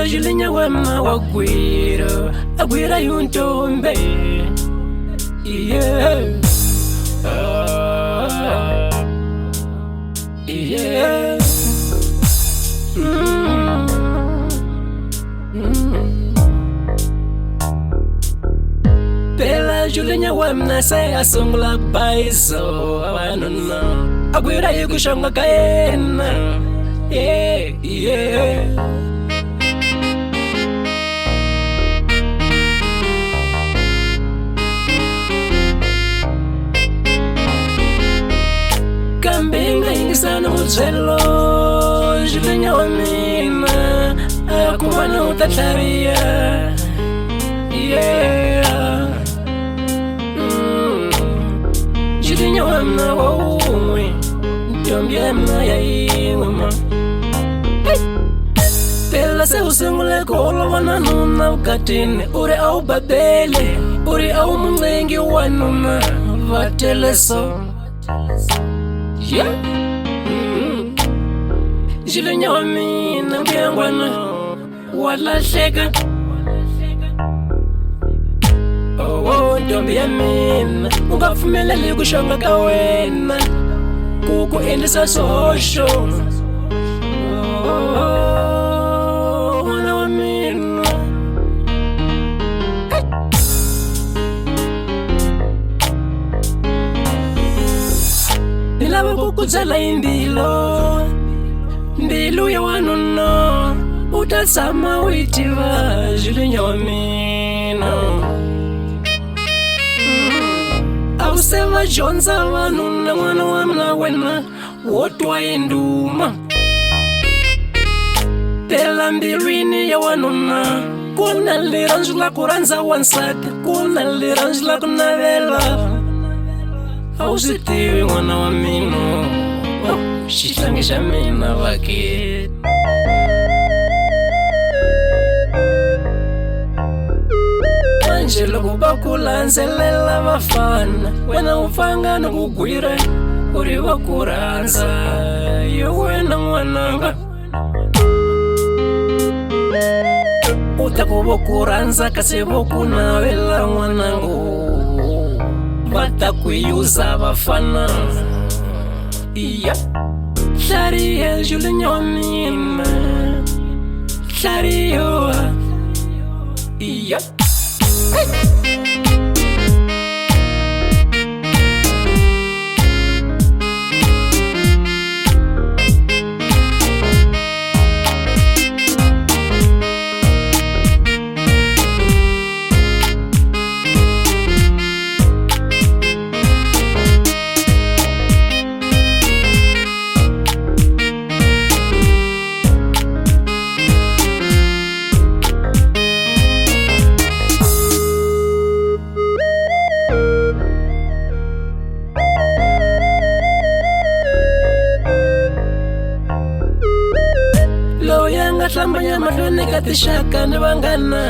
Julinya wema wagwira agwira yuntombe yeah yeah Bella Julinya wema say asungla baiso awanuna agwira yukushonga kaena yeah yeah Kambinga ingisana uzelo Julinya wa mina Akubana utatlaria Yeah Julinya wa mina wa uwe Njombia mina ya ingoma Pela se usungule kolo wananuna ukatini Ure au babele Ure au mwengi wanuna Vatele so Yeah. Julinya wa mina mbiangwana walahleka Oh ntombi ya mina ungapfumeleli kushonga ka wena kuku endlisa sosho Mwana wa mina Nilava kukutsala imbilo Mbilu ya wanuna Utasama witiva Julinya wa mina Auseva jonza wanuna Mwana wa mina wena Wotwa induma Pela mbilwini ya wanuna Kuna liranjula kuranza wansati Kuna liranjula kunavela Ausitiwi mwana wa mino Shitlangisha mina wakit Angelo kubakulanzelela vafana Wena ufanga na kugwira Uri wakuranza Yo wena mwananga Utakubokuranza kasi bokunawela mwanangu Vatakuyuza vafana Yeah Sharia Julinya wa mina Sharia Yeah Tlambanya mahlweni ka tixaka ni vanghana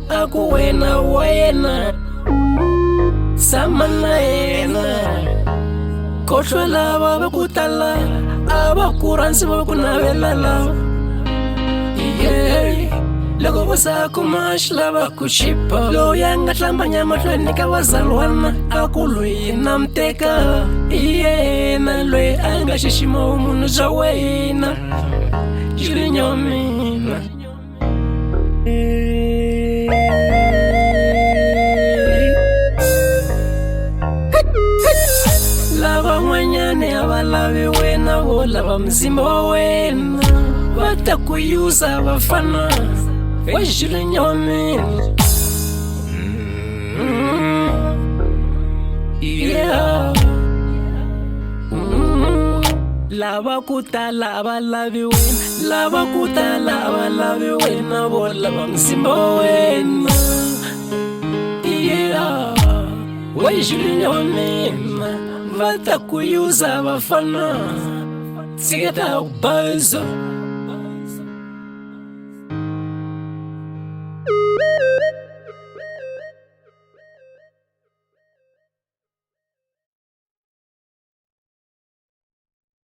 Aku wena wa yena Sama na yena Kohlwe lava va ku tala A va ku rhandzi va ku navela lava Yeah Loko va sa kuma xilava ku chipa Loya nga tlambanya mahlweni ka vazalwana Aku loyi na mteka Yena loyi a nga xixima vumunhu bya wena Julinya wa mina Lava n'wanyane a va lavi wena vo lava mzimba wa wena Va ta ku yuza vafana wa Julinya wa mina Yeah Lava kutala va lavi wena Lava kutala va lavi wena Vo lava mzimba wa wena Yeah Wa Julinya wa mina vatakuyuza vafana tsiketa ubazo